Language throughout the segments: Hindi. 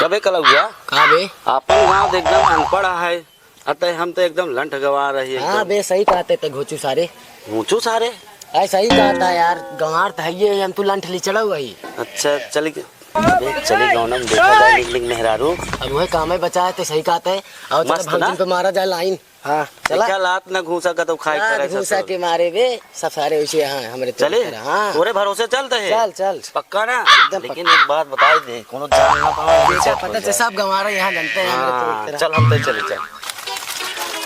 कबे कल हुआ कहाँ बे? अपन गाँव एकदम अनपढ़ है। अतः हम तो एकदम लंठ गवा रही है। हाँ बे सही कहते थे घोचू सारे। ऊँचू सारे ऐ सही कहता यार, गंवार तो है ये, हम तू लंठ ली चढ़ा हुआ ही। अच्छा चली गाँव में देखा जाए निकलिंग मेहरारू। अब वही काम है बचा है तो सही कहते है। और मस्त ना? भंग पे मारा जाए लाइन। हाँ चला। क्या लात न घूसा का तो खाई करे घूसा के मारे बे सब सारे वैसे हाँ हमारे चले। हाँ तोरे भरोसे चलते है। चल चल पक्का ना? एकदम लेकिन एक बात बता दे, कोनो जान ना पावे। पता चल सब गंवारा यहाँ जानते हैं। चल हम तो चले चल।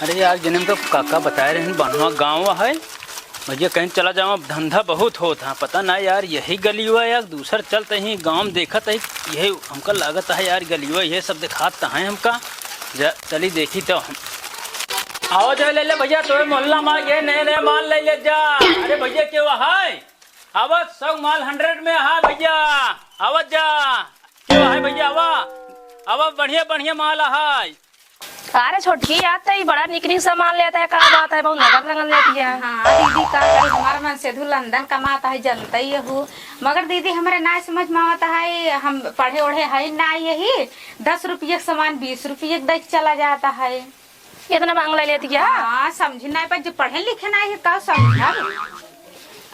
अरे यार जन्म तो काका बताए रहे बनवा गाँव है भैया, कहीं चला जाओ धंधा बहुत होता है। पता ना यार यही गली हुआ यार, दूसर चलते ही गाँव देखत है यही हमका लागत है यार गली हुआ ये सब दिखाता है हमका। चली देखी तो हम आओ जाए ले ले भैया, तो मोहल्ला में ये नए नए माल ले ले जा। अरे भैया क्यों है आवत सब माल 100 में है भैया, आवत जा क्यों है भैया, आवा बढ़िया बढ़िया माल है। अरे छोटकी आता ही बड़ा निकनी सामान लेता है, क्या बात है, बहुत नगद लगन लेती है। हाँ दीदी का करी, हमारा मन से लंदन कमाता है जनता ही हूँ, मगर दीदी हमारे ना समझ में आता है, हम पढ़े ओढ़े है ना, यही 10 रुपये सामान 20 रुपये दे चला जाता है। इतना महंगा ले लेती है। हाँ समझ नहीं पर जो पढ़े लिखे ना है का समझा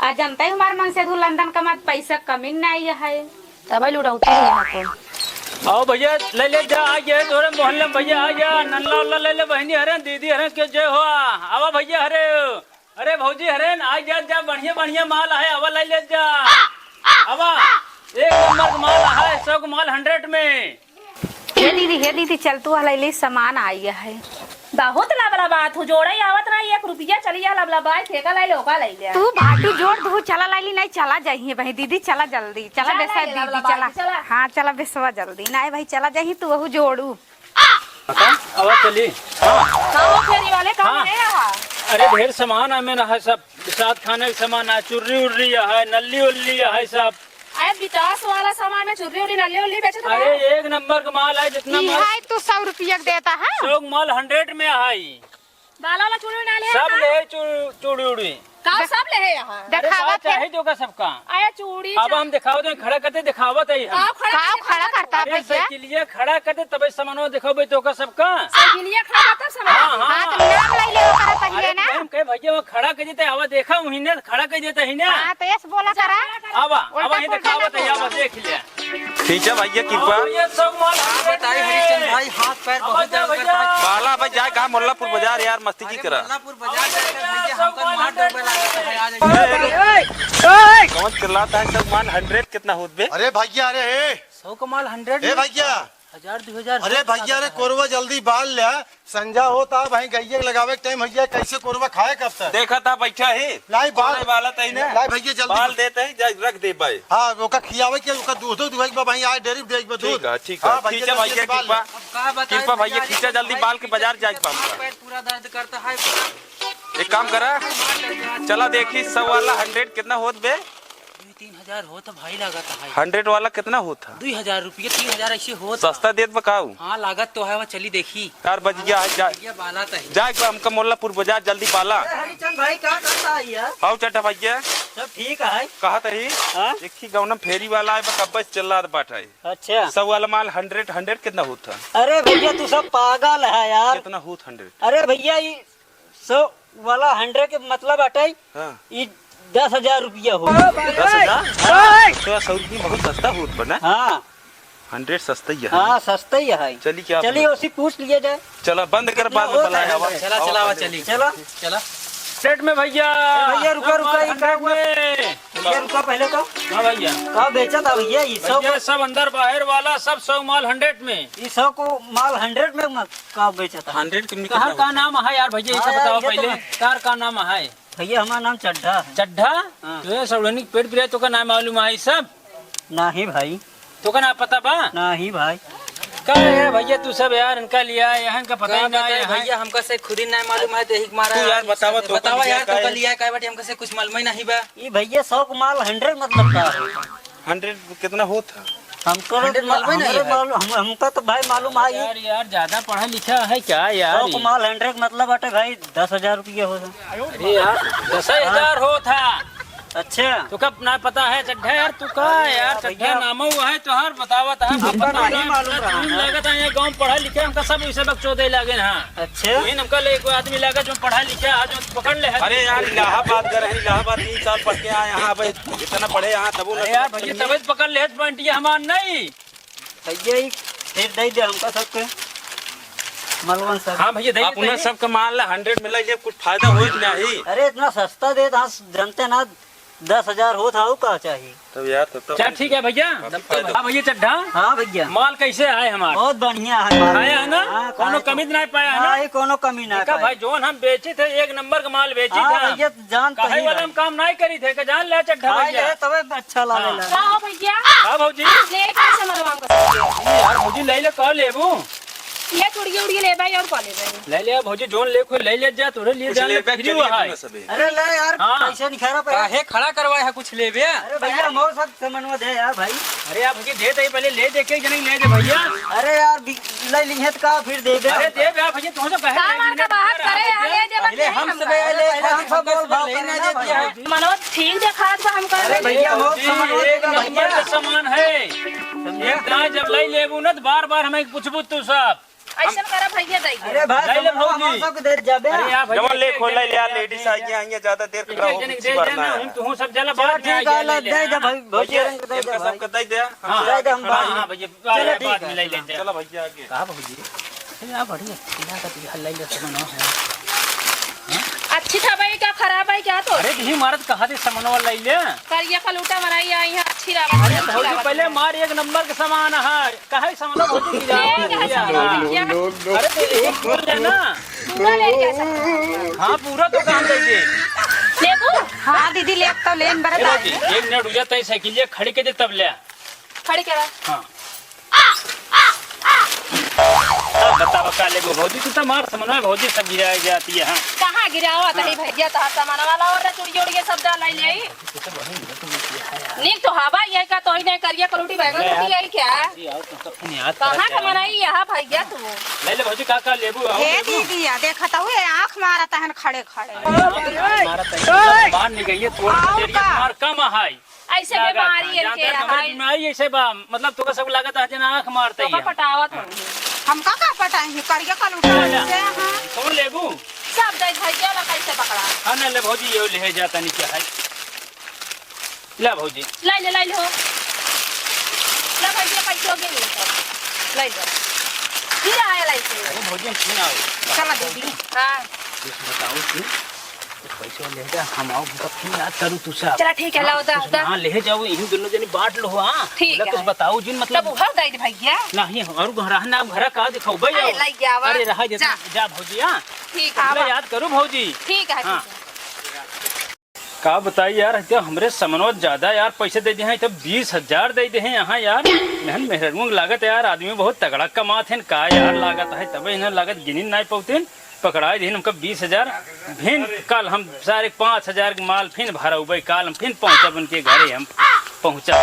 आ जनता ही हमारे मन से लंदन कमात पैसा कमी नहीं है, तब लुटौती है यहाँ को। आओ भैया ले ले जा, आ गए तोरे मोहल्ले में भैया, आ जा नल्ला उल्ला ले ले, बहनी हरे दीदी हरे के जय हो। आवा भैया हरे, अरे भौजी हरे आ जा जा, बढ़िया बढ़िया माल है, आवा ले ले जा, आवा एक नंबर माल है, सब माल 100 में। हे दीदी चल तू हले सामान आई है। बहुत लबला बात हो, जोड़े आवत ना 1 रुपया चली जा लबला बात फेंका लाई लोका लाई ले। तू भाटू जोड़ दू चला लाइली नहीं चला जाइए भाई दीदी, चला जल्दी चला बेसा दीदी चला। हाँ चला बेसवा जल्दी नहीं भाई चला जाइए तू वह जोड़ू। आवा चली। कहाँ फेरी वाले कहाँ है यहाँ? अरे ढेर सामान है मेरा है, सब साथ खाने का सामान है, चुर्री उर्री है, नल्ली उल्ली है सब। अरे विकास वाला सामान में चुर्री उर्री नल्ली उल्ली बेचता है। अरे एक नंबर का माल है, जितना माल तो 100 रुपया देता है, सब माल 100 में है। बाला वाला चूड़ी ना ले सब ले चूड़ी उड़ी का सब ले है यहाँ। दिखावा चाहे जो का सबका। आया चूड़ी अब हम दिखाओ तो खड़ा करते दिखावत है हम। खड़ा करता है भैया, साइकिलिया खड़ा करते तबे सामानो दिखाओ तो का सबका। साइकिलिया खड़ा करता सामान। हाँ तो नाम ले ले करा पहले ना। हम कहे भैया वो खड़ा कर देते, आवा देखा वही ने खड़ा कर देते ही ना। हाँ तो ऐसे बोला करा, आवा ये दिखावत है, आवा देख लिया। खींचा भैया कृपा। ये सब माल बताइए हरिचंद भाई, हाथ पैर बहुत दर्द करता है। बाला भाई जाए कहा मुल्लापुर बाजार यार, मस्ती की करा। मुल्लापुर बाजार जाकर भैया हमको मार डूबे लागत है आज। कौन चिल्लाता है? सब मान 100 कितना होत बे? अरे भैया अरे 100 का माल 100 ए भैया 1000 2000। अरे भैया अरे कोरवा जल्दी बाल ले, संजा होता भाई गैया लगावे के टाइम भैया कैसे कोरवा खाए कब तक? देखा था बैठा है लाई बाल वाला तई ना, लाई भैया जल्दी बाल देते ही जा रख दे भाई। हाँ ओका खियावे के ओका दूध दुहाई बा भाई आए डेरी देख बा दूध। ठीक है खींचा भैया कृपा कृपा भैया खींचा खींचा जल्दी बाल के बाजार जाए पाऊंगा। पैर पूरा दर्द करता है। एक काम करा चला देखी 100 वाला 100 कितना होत बे? 3000 हो तो भाई लागत है। 100 वाला कितना होता? 2000 रुपये 3000 ऐसे हो तो। सस्ता देत बकाऊ हाँ लागत तो है, वो चली देखी 4 बज गया है, भैया बाला तो है। जाए हमका मुल्लापुर बाजार जल्दी पाला। हरिचंद भाई क्या करता है यार? आओ चटा भैया सब ठीक है। कहा तही एक ही गाँव में फेरी वाला है बस चल रहा बाटा है। अच्छा 100 वाला माल 100 कितना होता? अरे भैया तू सब पागल है यार। कितना होत 100? अरे भैया ये 100 वाला 100 के मतलब हटाई हाँ 10,000 रुपया हो। 10,000 तो 100 रुपये बहुत सस्ता होत बना। हाँ 100 सस्ता ही है। हाँ सस्ता ही है। चली क्या चलिए उसी पूछ लिया जाए। चला बंद कर बाद में बुलाया हवा। चला चली चला चला। सेट में भैया। भैया रुका रुका सब माल 100 में। भैया रुका पहले तो हाँ भैया कहा बेचा था भैया ये 100 भैया सब अंदर बाहर वाला सब 100 माल 100 में। ये 100 को माल 100 में कहा बेचा था? 100 कहाँ का नाम है यार भैया, ये सब हाँ, बताओ ये तो पहले। कार का नाम है भैया हमारा नाम चड्ढा है। चड्ढा। हाँ। तो ये सौड़नी पेट पिराए तो का नाम मालूम है सब? नहीं भाई तो का नाम पता बा? नहीं भाई। का है भैया तू सब यार इनका लिया यहाँ का पता ही ना है भैया हमका से खुद ही नहीं मालूम है, देख मारा तू यार बतावा तो बतावा यार का तो है? लिया काय बाटी हमका से कुछ मालूम ही नहीं बा। ये भैया 100 को माल 100 मतलब का है? 100 कितना होता? हमको हमका तो भाई मालूम है। यार यार ज्यादा पढ़ा लिखा है क्या यार? 100 को माल 100 मतलब बाटे भाई 10,000 रुपया हो। अरे यार 10,000 हो था अच्छा तो कब ना पता है चड्ढा यार तू का यार चड्ढा नाम हुआ है तो हर बतावा था हमका नहीं मालूम रहा। लागत है ये गांव पढ़ा लिखा हमका सब इसे बकचोदे लागे ना। अच्छा वही हमका ले कोई आदमी लागा जो पढ़ा लिखा आज पकड़ ले है। अरे यार इलाहाबाद गए हैं, इलाहाबाद 3 साल पढ़ के आए यहाँ भाई, इतना पढ़े यहाँ तब अरे यार भैया तब पकड़ ले पॉइंट ये हमार नहीं। भैया ही फिर दे दे हमका सबके मलवन सब। हाँ भैया दे अपना सबका मान ला 100 मिला, ये कुछ फायदा हो नहीं। अरे इतना सस्ता दे हाँ जानते ना 10,000 हो था का चाहिए। तब यार तो चल ठीक है भैया। हाँ भैया चड्ढा हाँ भैया माल कैसे आए हमारे? बहुत बढ़िया है माल। आया है ना? हाँ, कोनो खाए कमी नहीं पाया है हाँ, ना? ये कोनो कमी ना का भाई जोन हम बेचे थे एक नंबर का माल बेची हाँ था। भैया जानते काहे ही वाला हम काम नहीं करी थे, जान ले चड्ढा भैया। तबे अच्छा लागेला। लाओ भैया हाँ भौजी ले कैसे मरवाऊंगा यार भौजी ले ले कह लेबू ये चुड़िए उड़िए ले भाई और कॉल ले भाई ले ले भौजी जोन ले कोई ले ले जा तोरे लिए जान ले फ्री हुआ है। अरे ले यार हाँ। पैसे नहीं खा रहा काहे खड़ा करवाए है कुछ लेबे? अरे भैया मोर सब समन्वय दे यार भाई। अरे आप भैया दे दे पहले ले दे के जने ले दे भैया। अरे यार ले लिखे तो का फिर दे दे। अरे दे बे भैया तुम तो कहे सामान का बात करे आगे जब पहले हम सब हम सब बोल भाव लेना देती है। मनो ठीक दिखात बा हम कर अरे भैया मोर समन्वय एक नंबर का सामान है। एक दाई जब ले लेबू ना तो बार बार हमें पूछबू तू सब। ऐसा करा भैया दई अरे भाई ले ले हम भौजी। सब दे जाबे। अरे यार भैया जब ले खोल ले यार, लेडीज आई हैं ज्यादा देर एक करा हो जने कुछ दे भरना देना है। तू सब जला चलो बाद में ठीक है ले दे दे भाई भौजी रंग दे दे भाई। सबका दे दे। हाँ दे दे हम हाँ बाद हाँ में। भैया चलो ठीक बाद है। में ले लेते हैं। चलो भैया आगे। कहा भौजी यार बढ़िया सीधा का तो हल्ला ले समनो है। अच्छी था भाई क्या खराब है क्या तो अरे नहीं मारत कहा थे समनो ले ले। करिया का लूटा बनाई आई है अच्छी रावत अरे भौजी पहले मार एक नंबर का सामान है कहे समनो भौजी की जा। अरे तो एक बोल लेना। पूरा ले कैसा हाँ पूरा तो काम दे दे। लेबू हाँ दीदी ले तो लेन ए बरत भौजी एक मिनट रुक जा तई साइकिल खड़ी के दे तब ले। खड़ी करा हाँ अब बताओ का लेगो भौजी तू तो मार समनो है भौजी सब गिरा जाती है। हाँ कहाँ गिरावा तनी भैया तो सामान वाला और चुड़िए उड़िए सब डाल ले आई नीक तो हवा ये का तो ही नहीं करिया कलूटी बैगन रोटी आई क्या यार तुम तो फिर याद कहाँ का बनाई यहाँ भैया तू ले ले भौजी का लेबू आओ हे लेबू। दीदी देखत हुए आँख मारता है खड़े खड़े। मारा तई बाहर नहीं गई है तोड़ तेरी मार कम है। ऐसे बीमारी इनके रहाई बीमारी ऐसे बा मतलब तो सब लागत है जना आंख मारते तो ही का पटावत हो हम का पटाएंगे करिया कल उठा से हाँ। कौन लेबू? सब दे भैया ला कैसे पकड़ा हाँ ना ले भौजी ये ले जाता नीचे है। ले भौजी ले ले हो ले भैया कैसे हो गए ले लो फिर आया लाइसे अरे भौजी हम क्यों ना आओ चला दीदी हाँ बताओ तू पैसे ले जा हम आओ फिर याद करूँ तू सब। चला ठीक है लाओ दा हाँ ले जाओ यही दोनों जने बांट लो। हाँ ठीक है। कुछ बताओ जिन तब मतलब उहर दे भैया नहीं और घर ना घर का दिखाओ भैया। अरे लाई गया अरे रहा जा जा भौजी। हाँ ठीक है ले याद करो भौजी। ठीक है हाँ। का बताइए यार तो हमरे समनोत ज्यादा यार पैसे दे दे हैं तब 20,000 दे दे हैं यहाँ यार। नहन मेहरमुंग लागत यार आदमी बहुत तगड़ा कमात है का यार लागत है तब इन्हें लागत गिनी नहीं पौते पकड़ाए दिन हमका 20,000 फिर कल हम सारे 5,000 के माल फिर भरा हुए काल हम फिर पहुंचा उनके घरे हम पहुंचा।